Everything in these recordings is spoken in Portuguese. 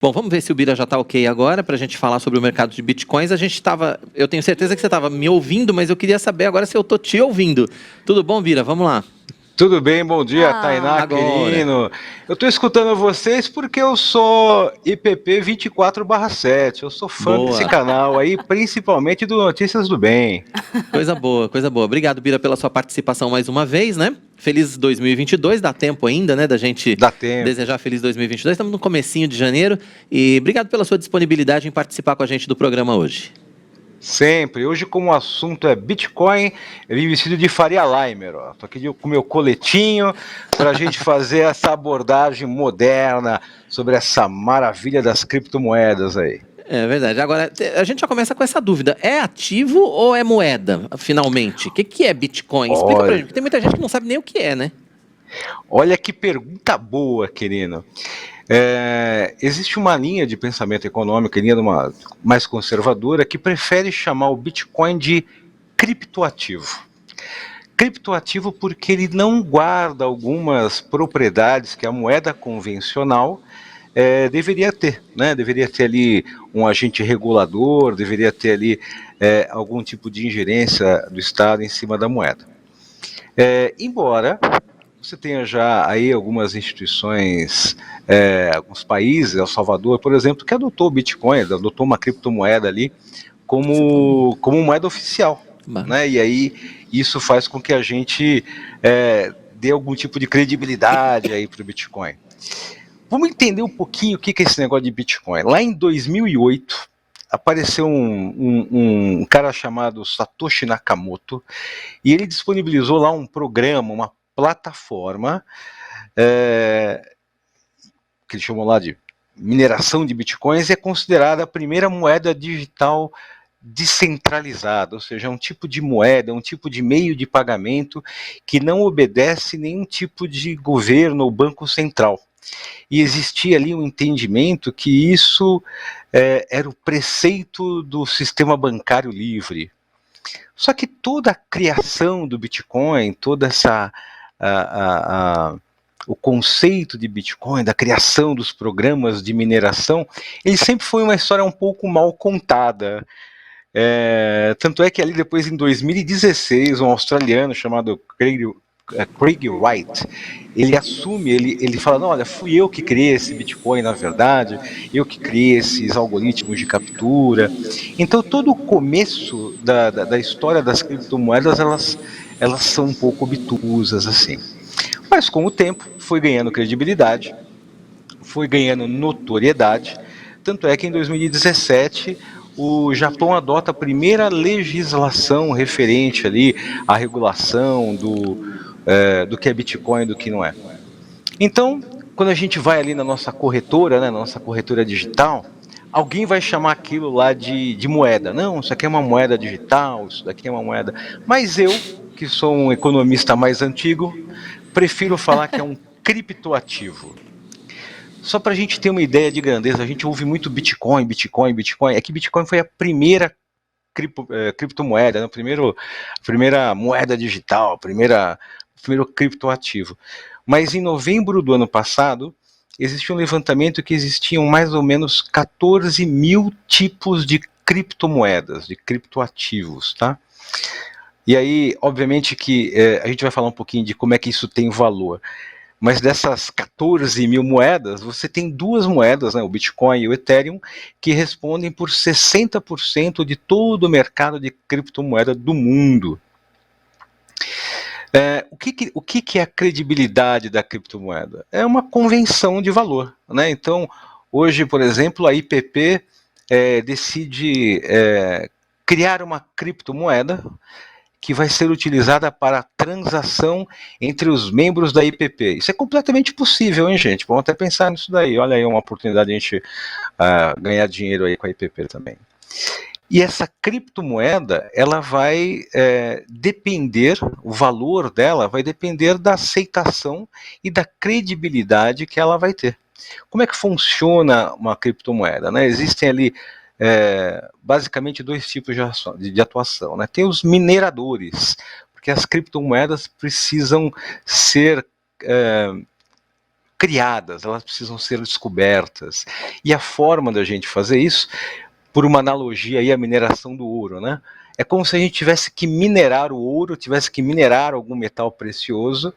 Bom, vamos ver se o Bira já está ok agora para a gente falar sobre o mercado de bitcoins. Eu tenho certeza que você estava me ouvindo, mas eu queria saber agora se eu estou te ouvindo. Tudo bom, Bira? Vamos lá. Tudo bem, bom dia, Tainá, Agora. querido. Eu estou escutando vocês porque eu sou IPP 24/7. Eu sou fã desse Boa. canal aí, principalmente do Notícias do Bem. Coisa boa, coisa boa. Obrigado, Bira, pela sua participação mais uma vez, né? Feliz 2022, dá tempo ainda, né, da gente Dá tempo. desejar feliz 2022. Estamos no comecinho de janeiro e obrigado pela sua disponibilidade em participar com a gente do programa hoje. Sempre. Hoje, como o assunto é Bitcoin, eu vim vestido de Faria Limer. Estou aqui com o meu coletinho para a gente fazer essa abordagem moderna sobre essa maravilha das criptomoedas aí. É verdade. Agora, a gente já começa com essa dúvida. É ativo ou é moeda, finalmente? O que é Bitcoin? Explica pra gente, Olha, porque tem muita gente que não sabe nem o que é, né? olha que pergunta boa, querido. Existe uma linha de pensamento econômico, linha mais conservadora, que prefere chamar o Bitcoin de criptoativo. Criptoativo porque ele não guarda algumas propriedades que a moeda convencional deveria ter, né? Deveria ter ali um agente regulador, deveria ter ali algum tipo de ingerência do Estado em cima da moeda. Embora você tenha já aí algumas instituições, alguns países, El Salvador, por exemplo, que adotou o Bitcoin, adotou uma criptomoeda ali como moeda oficial, né? E aí isso faz com que a gente dê algum tipo de credibilidade aí para o Bitcoin. Vamos entender um pouquinho o que é esse negócio de Bitcoin. Lá em 2008, apareceu um cara chamado Satoshi Nakamoto e ele disponibilizou lá um programa, uma plataforma que ele chamou lá de mineração de bitcoins, e é considerada a primeira moeda digital descentralizada, ou seja, um tipo de moeda, um tipo de meio de pagamento que não obedece nenhum tipo de governo ou banco central. E existia ali um entendimento que isso era o preceito do sistema bancário livre. Só que toda a criação do Bitcoin, toda essa o conceito de Bitcoin, da criação dos programas de mineração, ele sempre foi uma história um pouco mal contada. Tanto é que ali depois, em 2016, um australiano chamado Craig Wright, ele assume, ele fala, não, olha, fui eu que criei esse Bitcoin, na verdade, eu que criei esses algoritmos de captura. Então, todo o começo da história das criptomoedas, elas são um pouco obtusas, assim. Mas com o tempo, foi ganhando credibilidade, foi ganhando notoriedade, tanto é que em 2017 o Japão adota a primeira legislação referente ali à regulação do que é Bitcoin e do que não é. Então, quando a gente vai ali na nossa corretora, né, na nossa corretora digital, alguém vai chamar aquilo lá de moeda. Não, isso aqui é uma moeda digital, isso daqui é uma moeda. Mas eu, que sou um economista mais antigo, prefiro falar que é um criptoativo. Só para a gente ter uma ideia de grandeza, a gente ouve muito Bitcoin, Bitcoin, Bitcoin. É que Bitcoin foi a primeira criptomoeda, né? A primeira moeda digital, primeiro criptoativo. Mas em novembro do ano passado, existiu um levantamento que existiam mais ou menos 14 mil tipos de criptomoedas, de criptoativos, tá? E aí, obviamente que a gente vai falar um pouquinho de como é que isso tem valor. Mas dessas 14 mil moedas, você tem duas moedas, né, o Bitcoin e o Ethereum, que respondem por 60% de todo o mercado de criptomoeda do mundo. O que é a credibilidade da criptomoeda? É uma convenção de valor, né? Então, hoje, por exemplo, a IPP decide criar uma criptomoeda que vai ser utilizada para transação entre os membros da IPP. Isso é completamente possível, hein, gente? Vamos até pensar nisso daí. Olha aí uma oportunidade de a gente ganhar dinheiro aí com a IPP também. E essa criptomoeda, ela vai depender, o valor dela vai depender da aceitação e da credibilidade que ela vai ter. Como é que funciona uma criptomoeda, né? Existem ali basicamente dois tipos de atuação, né? Tem os mineradores, porque as criptomoedas precisam ser criadas, elas precisam ser descobertas. E a forma da gente fazer isso, por uma analogia aí à mineração do ouro, né? É como se a gente tivesse que minerar o ouro, tivesse que minerar algum metal precioso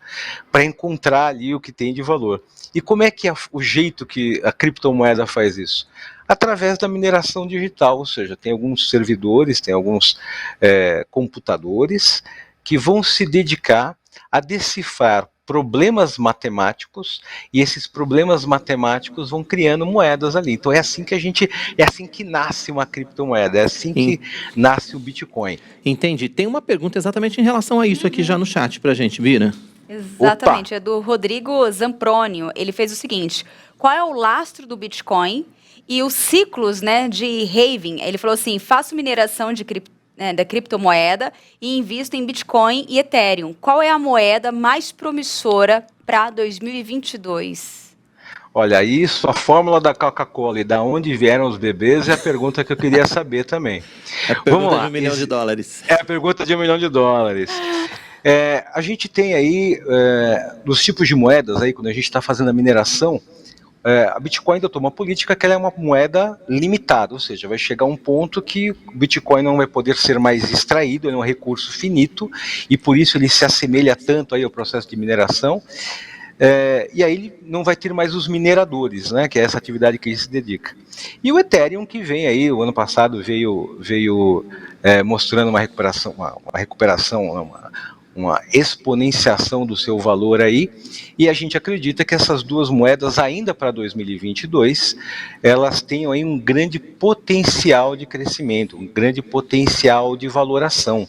para encontrar ali o que tem de valor. E como é que é o jeito que a criptomoeda faz isso? Através da mineração digital, ou seja, tem alguns servidores, tem alguns computadores que vão se dedicar a decifrar problemas matemáticos, e esses problemas matemáticos vão criando moedas ali. Então é assim que nasce uma criptomoeda, é assim que nasce o Bitcoin. Entendi. Tem uma pergunta exatamente em relação a isso aqui já no chat pra gente, Bira. Exatamente, é do Rodrigo Zampronio. Ele fez o seguinte: qual é o lastro do Bitcoin e os ciclos, né, de halving? Ele falou assim: faço mineração da criptomoeda e invisto em Bitcoin e Ethereum. Qual é a moeda mais promissora para 2022? Olha, isso, a fórmula da Coca-Cola e da onde vieram os bebês é a pergunta que eu queria saber também. É a pergunta de $1 milhão. É a pergunta de $1 milhão. A gente tem aí, dos tipos de moedas, aí, quando a gente está fazendo a mineração, a Bitcoin adotou uma política que ela é uma moeda limitada, ou seja, vai chegar um ponto que o Bitcoin não vai poder ser mais extraído, ele é um recurso finito, e por isso ele se assemelha tanto aí ao processo de mineração. E aí ele não vai ter mais os mineradores, né, que é essa atividade que ele se dedica. E o Ethereum, que vem aí, o ano passado veio mostrando uma exponenciação do seu valor aí, e a gente acredita que essas duas moedas, ainda para 2022, elas tenham aí um grande potencial de crescimento, um grande potencial de valoração.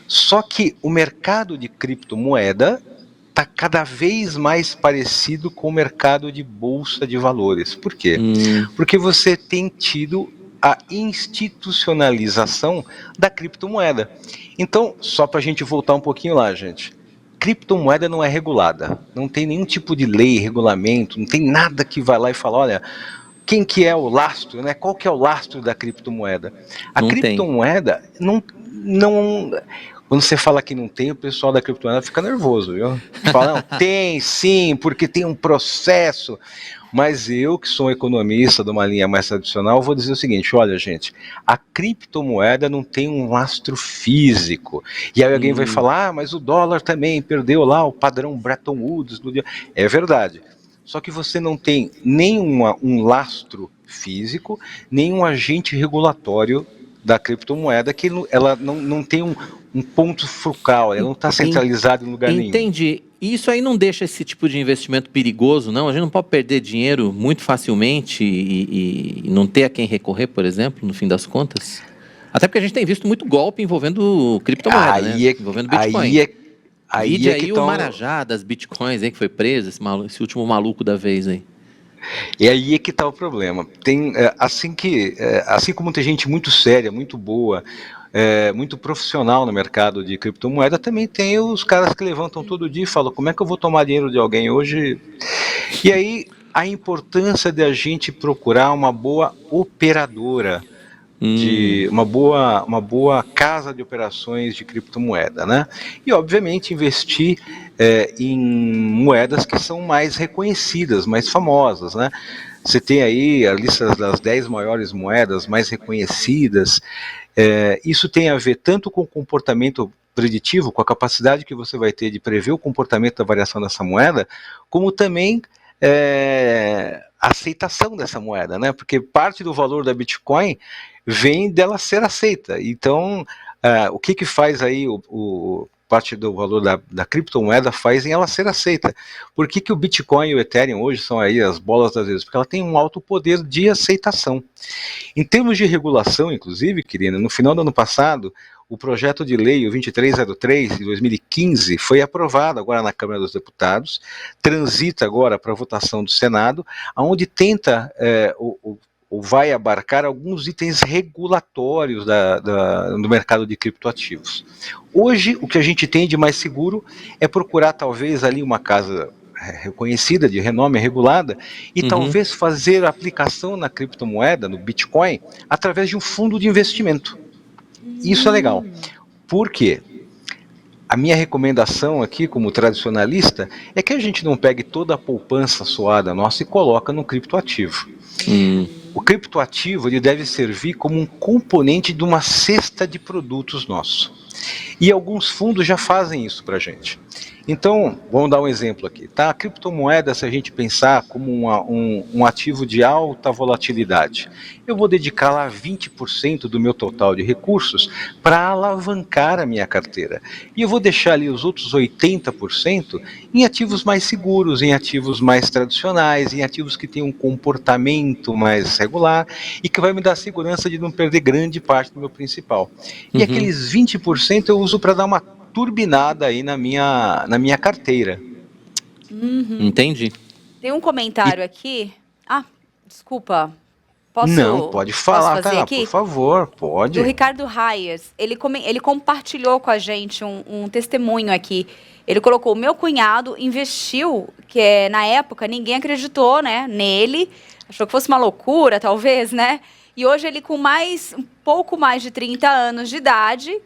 Só que o mercado de criptomoeda está cada vez mais parecido com o mercado de bolsa de valores. Por quê? Porque você tem tido a institucionalização da criptomoeda. Então, só para a gente voltar um pouquinho lá, gente, criptomoeda não é regulada, não tem nenhum tipo de lei, regulamento, não tem nada que vai lá e fala, olha, quem que é o lastro, né? Qual que é o lastro da criptomoeda? A criptomoeda não quando você fala que não tem, o pessoal da criptomoeda fica nervoso, viu? Fala, não, tem sim, porque tem um processo. Mas eu, que sou um economista de uma linha mais tradicional, vou dizer o seguinte, olha, gente, a criptomoeda não tem um lastro físico. E aí alguém vai falar, mas o dólar também perdeu lá o padrão Bretton Woods. É verdade. Só que você não tem nem um lastro físico, nem um agente regulatório da criptomoeda, que ela não tem um ponto focal, ela não está centralizada em lugar nenhum. Entendi. Isso aí não deixa esse tipo de investimento perigoso, não? A gente não pode perder dinheiro muito facilmente e não ter a quem recorrer, por exemplo, no fim das contas? Até porque a gente tem visto muito golpe envolvendo criptomoeda, né? Envolvendo Bitcoin. Vide aí o Marajá das Bitcoins aí, que foi preso, esse último maluco da vez aí. E aí é que está o problema. Assim como tem gente muito séria, muito boa, muito profissional no mercado de criptomoeda, também tem os caras que levantam todo dia e falam, como é que eu vou tomar dinheiro de alguém hoje? E aí a importância de a gente procurar uma boa operadora, uma boa casa de operações de criptomoeda, né? E obviamente investir em moedas que são mais reconhecidas, mais famosas, né? Você tem aí a lista das 10 maiores moedas mais reconhecidas. Isso tem a ver tanto com o comportamento preditivo, com a capacidade que você vai ter de prever o comportamento da variação dessa moeda, como também a aceitação dessa moeda, né? Porque parte do valor da Bitcoin vem dela ser aceita. Então, o que faz aí parte do valor da criptomoeda faz em ela ser aceita. Por que o Bitcoin e o Ethereum hoje são aí as bolas das vezes? Porque ela tem um alto poder de aceitação. Em termos de regulação, inclusive, querida, no final do ano passado, o projeto de lei, o 2303 de 2015, foi aprovado agora na Câmara dos Deputados, transita agora para a votação do Senado, onde tenta ou vai abarcar alguns itens regulatórios do mercado de criptoativos. Hoje, o que a gente tem de mais seguro é procurar talvez ali uma casa reconhecida, de renome regulada, e talvez fazer a aplicação na criptomoeda, no Bitcoin, através de um fundo de investimento. Isso é legal. Por quê? a minha recomendação aqui, como tradicionalista, é que a gente não pegue toda a poupança suada nossa e coloca no criptoativo. O criptoativo ele deve servir como um componente de uma cesta de produtos nosso. E alguns fundos já fazem isso para a gente. Então, vamos dar um exemplo aqui. Tá? A criptomoeda, se a gente pensar como um ativo de alta volatilidade, eu vou dedicar lá 20% do meu total de recursos para alavancar a minha carteira. E eu vou deixar ali os outros 80% em ativos mais seguros, em ativos mais tradicionais, em ativos que têm um comportamento mais regular e que vai me dar segurança de não perder grande parte do meu principal. E aqueles 20% eu uso para dar uma turbinada aí na minha carteira. Entendi. Tem um comentário aqui. Ah, desculpa. Não, pode falar, posso fazer tá? aqui? Por favor, pode. Do Ricardo Reyes. Ele compartilhou com a gente um testemunho aqui. Ele colocou: o meu cunhado investiu, que na época ninguém acreditou, né, nele. Achou que fosse uma loucura, talvez, né? E hoje ele com um pouco mais de 30 anos de idade,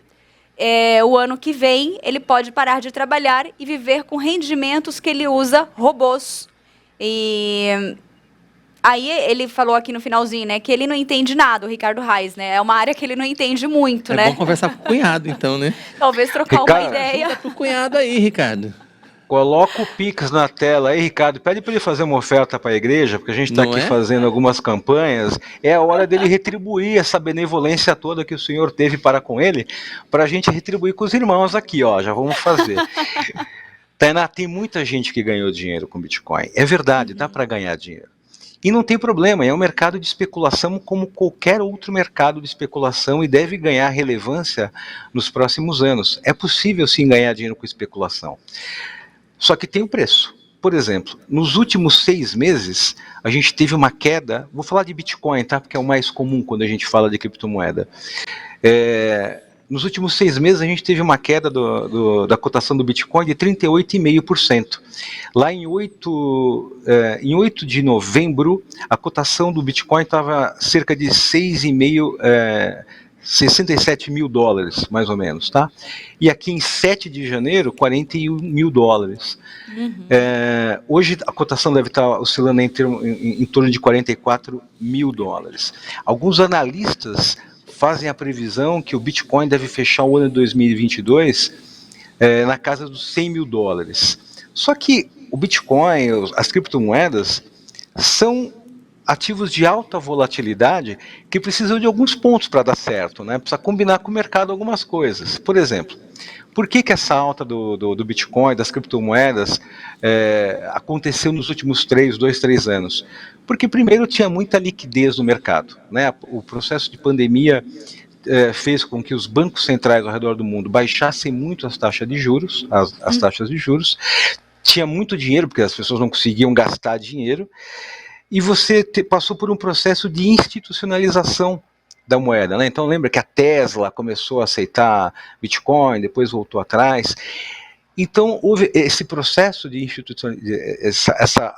o ano que vem ele pode parar de trabalhar e viver com rendimentos que ele usa robôs. E aí ele falou aqui no finalzinho, né, que ele não entende nada, o Ricardo Reis, né? É uma área que ele não entende muito, né? É bom conversar com o cunhado, então, né? Talvez trocar Ricardo, uma ideia. Ajuda pro cunhado aí, Ricardo. Coloca o Pix na tela aí, Ricardo. Pede para ele fazer uma oferta para a igreja, porque a gente está Não aqui é? fazendo algumas campanhas. É a hora dele retribuir essa benevolência toda que o Senhor teve para com ele, para a gente retribuir com os irmãos aqui, ó. Já vamos fazer. Tainá, tem muita gente que ganhou dinheiro com Bitcoin. É verdade, dá para ganhar dinheiro. E não tem problema, é um mercado de especulação como qualquer outro mercado de especulação e deve ganhar relevância nos próximos anos. É possível sim ganhar dinheiro com especulação. Só que tem um preço. Por exemplo, nos últimos 6 meses, a gente teve uma queda, vou falar de Bitcoin, tá? Porque é o mais comum quando a gente fala de criptomoeda. Nos últimos 6 meses, a gente teve uma queda da cotação do Bitcoin de 38,5%. Lá em 8 de novembro, a cotação do Bitcoin estava cerca de 6,5%, 67 mil dólares, mais ou menos, tá? E aqui em 7 de janeiro, 41 mil dólares. Hoje a cotação deve estar oscilando em torno de 44 mil dólares. Alguns analistas fazem a previsão que o Bitcoin deve fechar o ano de 2022 na casa dos 100 mil dólares. Só que o Bitcoin, as criptomoedas, são ativos de alta volatilidade que precisam de alguns pontos para dar certo, né? Precisa combinar com o mercado algumas coisas. Por exemplo, por que essa alta do Bitcoin, das criptomoedas, aconteceu nos últimos 2, 3 anos? Porque primeiro tinha muita liquidez no mercado, né? O processo de pandemia fez com que os bancos centrais ao redor do mundo baixassem muito as taxas de juros, as taxas de juros. Tinha muito dinheiro, porque as pessoas não conseguiam gastar dinheiro. E você passou por um processo de institucionalização da moeda, né? Então lembra que a Tesla começou a aceitar Bitcoin, depois voltou atrás. Então houve esse processo de institucionalização,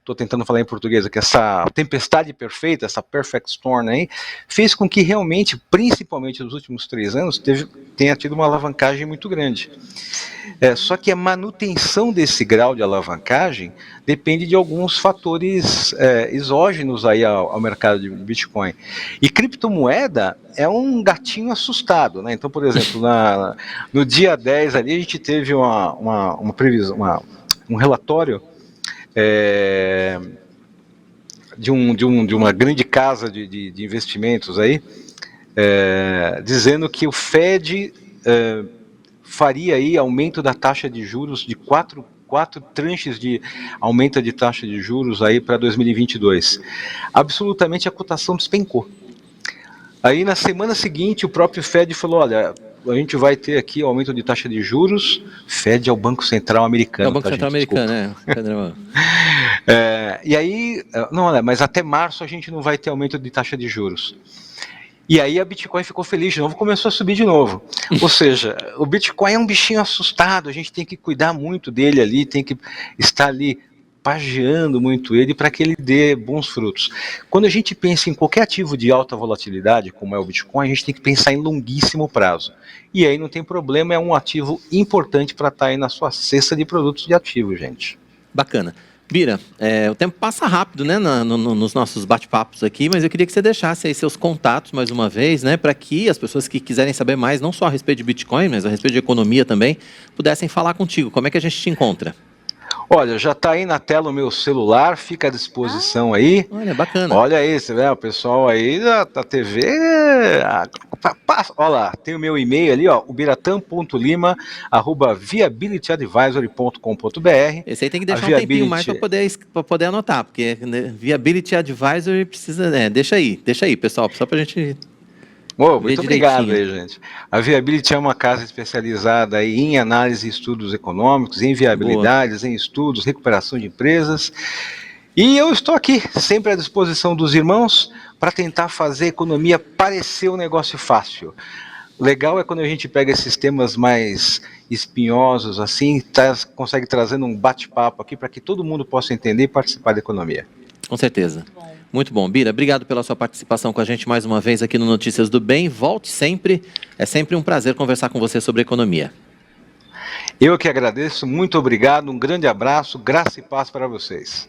estou tentando falar em português aqui, essa tempestade perfeita, essa perfect storm aí, fez com que realmente, principalmente nos últimos 3 anos, tenha tido uma alavancagem muito grande. Só que a manutenção desse grau de alavancagem depende de alguns fatores exógenos aí ao mercado de Bitcoin. E criptomoeda é um gatinho assustado, né? Então, por exemplo, no dia 10 ali, a gente teve uma previsão, um relatório de uma grande casa de investimentos aí, dizendo que o Fed faria aí aumento da taxa de juros de 4 tranches de aumento de taxa de juros aí para 2022. Absolutamente a cotação despencou. Aí na semana seguinte o próprio Fed falou, olha, a gente vai ter aqui aumento de taxa de juros. Fed é o Banco Central Americano. É o Banco Central Americano, E aí, não, olha, mas até março a gente não vai ter aumento de taxa de juros. E aí a Bitcoin ficou feliz de novo, começou a subir de novo. Ou seja, o Bitcoin é um bichinho assustado, a gente tem que cuidar muito dele ali, tem que estar ali pageando muito ele para que ele dê bons frutos. Quando a gente pensa em qualquer ativo de alta volatilidade, como é o Bitcoin, a gente tem que pensar em longuíssimo prazo. E aí não tem problema, é um ativo importante para estar aí na sua cesta de produtos de ativo, gente. Bacana. Bira, o tempo passa rápido, né, nos nossos bate-papos aqui, mas eu queria que você deixasse aí seus contatos mais uma vez, né, para que as pessoas que quiserem saber mais, não só a respeito de Bitcoin, mas a respeito de economia também, pudessem falar contigo. Como é que a gente te encontra? Olha, já está aí na tela o meu celular, fica à disposição aí. Olha, bacana. Olha aí, você vê, o pessoal aí da TV. Olha lá, tem o meu e-mail ali, ó, ubiratam.lima@viabilityadvisory.com.br. Esse aí tem que deixar um tempinho mais para poder anotar, porque né, Viability Advisory precisa. Deixa aí, pessoal, só para a gente. Muito obrigado aí, gente. A Viability é uma casa especializada aí em análise e estudos econômicos, em viabilidades, em estudos, recuperação de empresas. E eu estou aqui, sempre à disposição dos irmãos, para tentar fazer a economia parecer um negócio fácil. Legal é quando a gente pega esses temas mais espinhosos, assim, consegue trazer um bate-papo aqui para que todo mundo possa entender e participar da economia. Com certeza. Muito bom. Bira, obrigado pela sua participação com a gente mais uma vez aqui no Notícias do Bem. Volte sempre. É sempre um prazer conversar com você sobre economia. Eu que agradeço. Muito obrigado. Um grande abraço. Graça e paz para vocês.